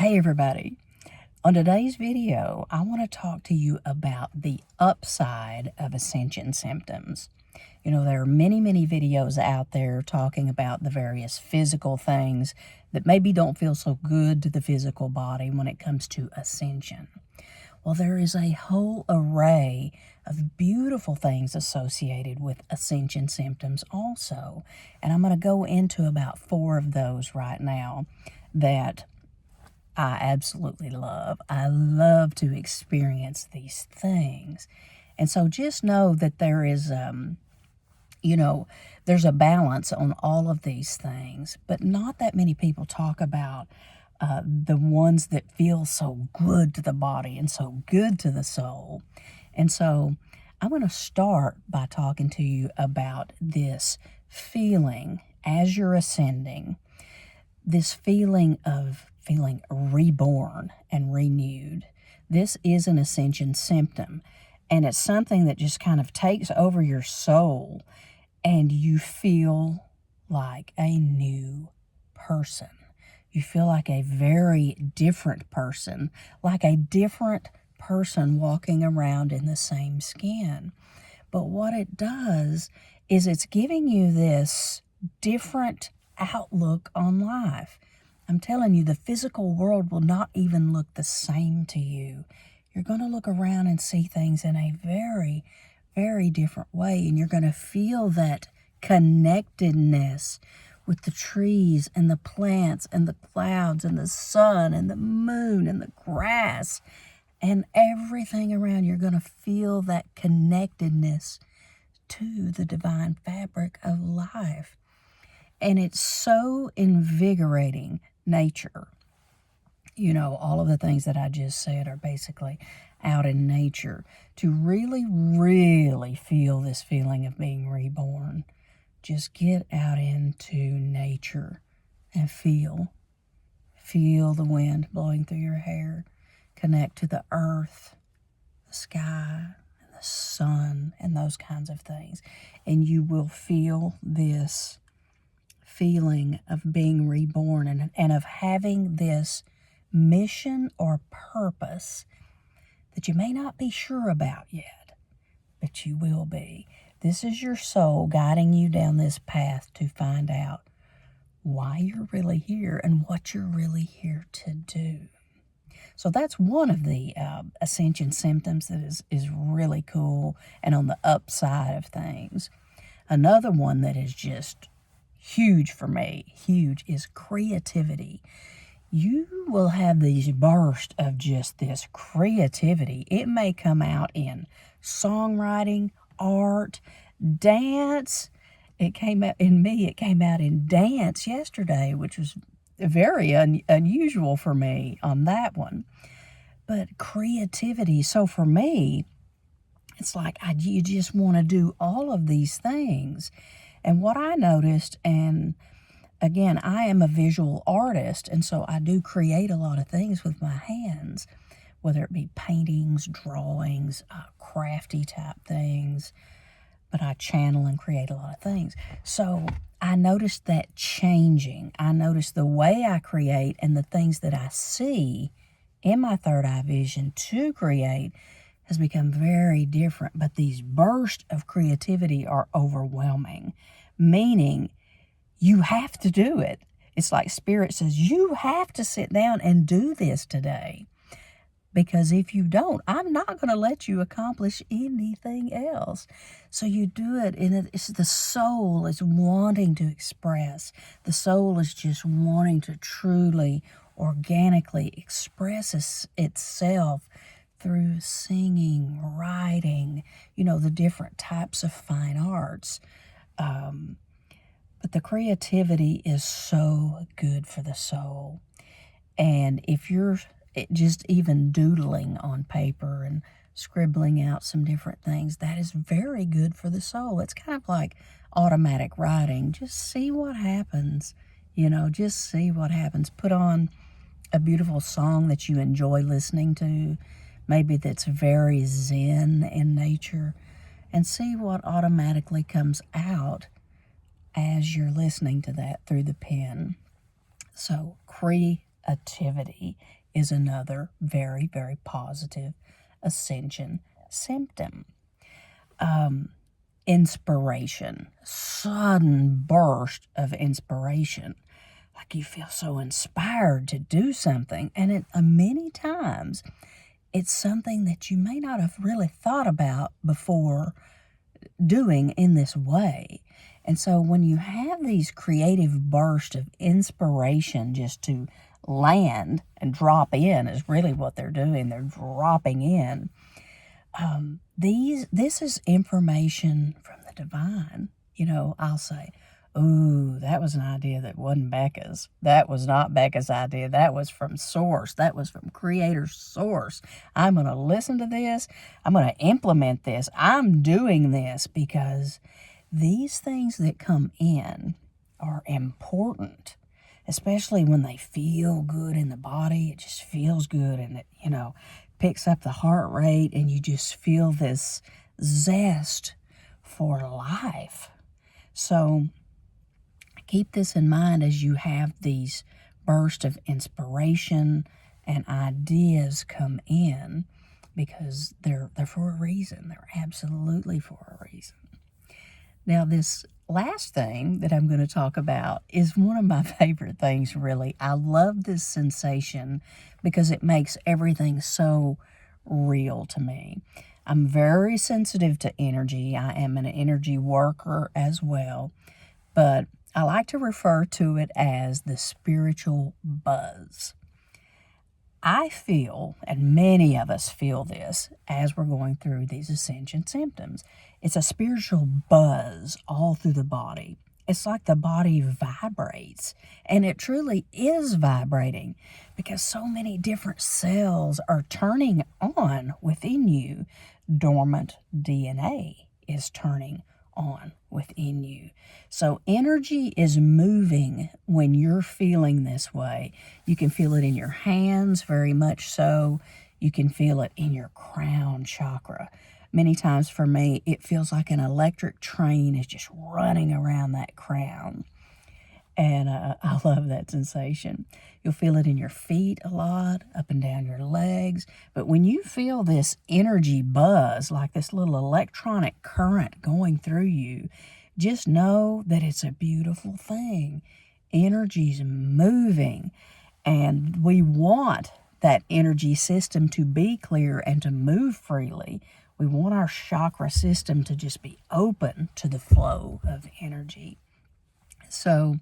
Hey everybody, on today's video I want to talk to you about the upside of Ascension symptoms. There are many videos out there talking about the various physical things that maybe don't feel so good to the physical body when it comes to Ascension. Well, there is a whole array of beautiful things associated with Ascension symptoms also, and I'm going to go into about 4 of those right now that I absolutely love. I love to experience these things. And so just know that there is, there's a balance on all of these things, but not that many people talk about the ones that feel so good to the body and so good to the soul. And so I'm going to start by talking to you about this feeling as you're ascending, this feeling of feeling reborn and renewed. This is an Ascension symptom, and it's something that just kind of takes over your soul, and you feel like a new person. You feel like a very different person, like a different person walking around in the same skin. But what it does is it's giving you this different outlook on life. I'm telling you, the physical world will not even look the same to you. You're going to look around and see things in a very, very different way, and you're going to feel that connectedness with the trees and the plants and the clouds and the sun and the moon and the grass and everything around. You're going to feel that connectedness to the divine fabric of life. And it's so invigorating. Nature. All of the things that I just said are basically out in nature. To really, really feel this feeling of being reborn, just get out into nature and feel the wind blowing through your hair. Connect to the earth, the sky, and the sun, and those kinds of things. And you will feel this feeling of being reborn and of having this mission or purpose that you may not be sure about yet, but you will be. This is your soul guiding you down this path to find out why you're really here and what you're really here to do. So that's one of the Ascension symptoms that is really cool and on the upside of things. Another one that is just huge for me, huge, is creativity. You will have these bursts of just this creativity. It may come out in songwriting, art, dance. It came out in dance yesterday, which was very unusual for me on that one. But creativity, so for me, it's like you just want to do all of these things. And what I noticed, and again, I am a visual artist, and so I do create a lot of things with my hands, whether it be paintings, drawings, crafty type things, but I channel and create a lot of things. So I noticed that changing. I noticed the way I create and the things that I see in my third eye vision to create has become very different, but these bursts of creativity are overwhelming, meaning you have to do it. It's like Spirit says, you have to sit down and do this today, because if you don't, I'm not going to let you accomplish anything else. So you do it, and it's the soul is wanting to express. The soul is just wanting to truly, organically express itself through singing, writing, the different types of fine arts. But the creativity is so good for the soul. And if you're just even doodling on paper and scribbling out some different things, that is very good for the soul. It's kind of like automatic writing. Just see what happens. Just see what happens. Put on a beautiful song that you enjoy listening to, maybe that's very zen in nature, and see what automatically comes out as you're listening to that through the pen. So creativity. creativity is another very, very positive ascension symptom. Inspiration, sudden burst of inspiration. Like you feel so inspired to do something. And many times it's something that you may not have really thought about before doing in this way. And so when you have these creative bursts of inspiration just to land and drop in is really what they're doing. They're dropping in. This is information from the divine. I'll say, ooh, that was an idea that wasn't Becca's. That was not Becca's idea. That was from source. That was from creator source. I'm going to listen to this. I'm going to implement this. I'm doing this because these things that come in are important, especially when they feel good in the body. It just feels good, and it, picks up the heart rate, and you just feel this zest for life. So keep this in mind as you have these bursts of inspiration and ideas come in, because they're for a reason. They're absolutely for a reason. Now, this last thing that I'm going to talk about is one of my favorite things, really. I love this sensation because it makes everything so real to me. I'm very sensitive to energy. I am an energy worker as well, but I like to refer to it as the spiritual buzz. I feel, and many of us feel this as we're going through these ascension symptoms. It's a spiritual buzz all through the body. It's like the body vibrates, and it truly is vibrating because so many different cells are turning on within you. Dormant DNA is turning on within you. So energy is moving when you're feeling this way. You can feel it in your hands, very much so. You can feel it in your crown chakra. Many times for me, it feels like an electric train is just running around that crown. And I love that sensation. You'll feel it in your feet a lot, up and down your legs. But when you feel this energy buzz, like this little electronic current going through you, just know that it's a beautiful thing. Energy's moving, and we want that energy system to be clear and to move freely. We want our chakra system to just be open to the flow of energy. So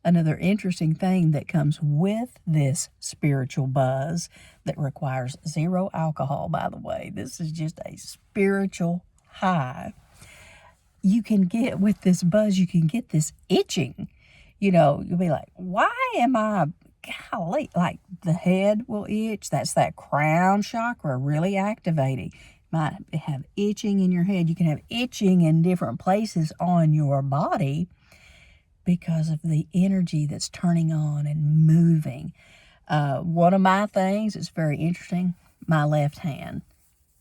another interesting thing that comes with this spiritual buzz that requires 0 alcohol, by the way. This is just a spiritual high. You can get, with this buzz, you can get this itching. You'll be like, why am I, golly, like the head will itch. That's that crown chakra really activating. You might have itching in your head. You can have itching in different places on your body because of the energy that's turning on and moving. One of my things is very interesting. My left hand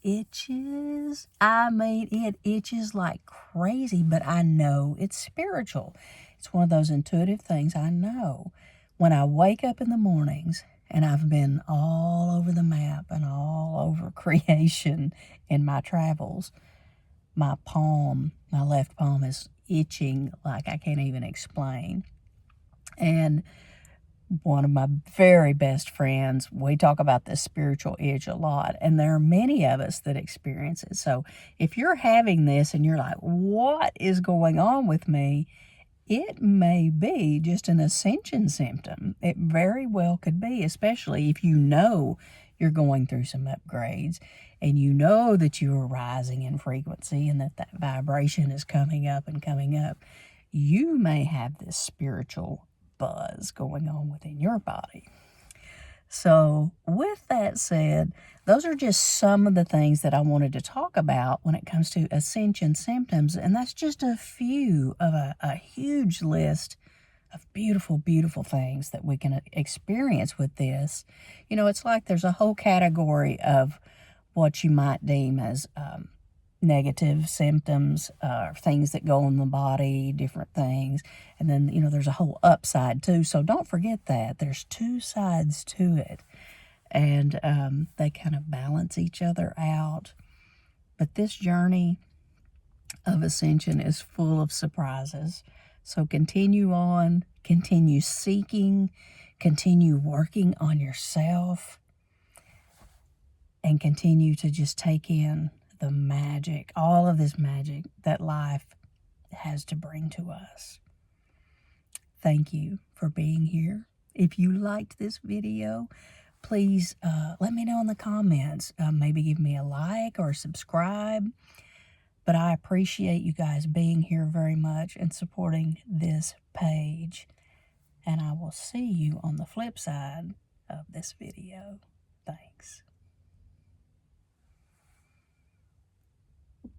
itches. I mean, it itches like crazy, but I know it's spiritual. It's one of those intuitive things I know. When I wake up in the mornings, and I've been all over the map and all over creation in my travels, my left palm is itching like I can't even explain. And one of my very best friends, we talk about this spiritual itch a lot, and there are many of us that experience it. So if you're having this and you're like, what is going on with me? It may be just an ascension symptom. It very well could be, especially if you know you're going through some upgrades and you know that you are rising in frequency and that vibration is coming up and coming up. You may have this spiritual buzz going on within your body. So with that said, those are just some of the things that I wanted to talk about when it comes to ascension symptoms. And that's just a few of a huge list of beautiful, beautiful things that we can experience with this. It's like there's a whole category of what you might deem as negative symptoms, things that go in the body, different things. And then, there's a whole upside too. So don't forget that. There's two sides to it. And they kind of balance each other out. But this journey of ascension is full of surprises. So continue on, continue seeking, continue working on yourself, and continue to just take in the magic, all of this magic that life has to bring to us. Thank you for being here. If you liked this video, please let me know in the comments. Maybe give me a like or subscribe. But I appreciate you guys being here very much and supporting this page. And I will see you on the flip side of this video. Thanks.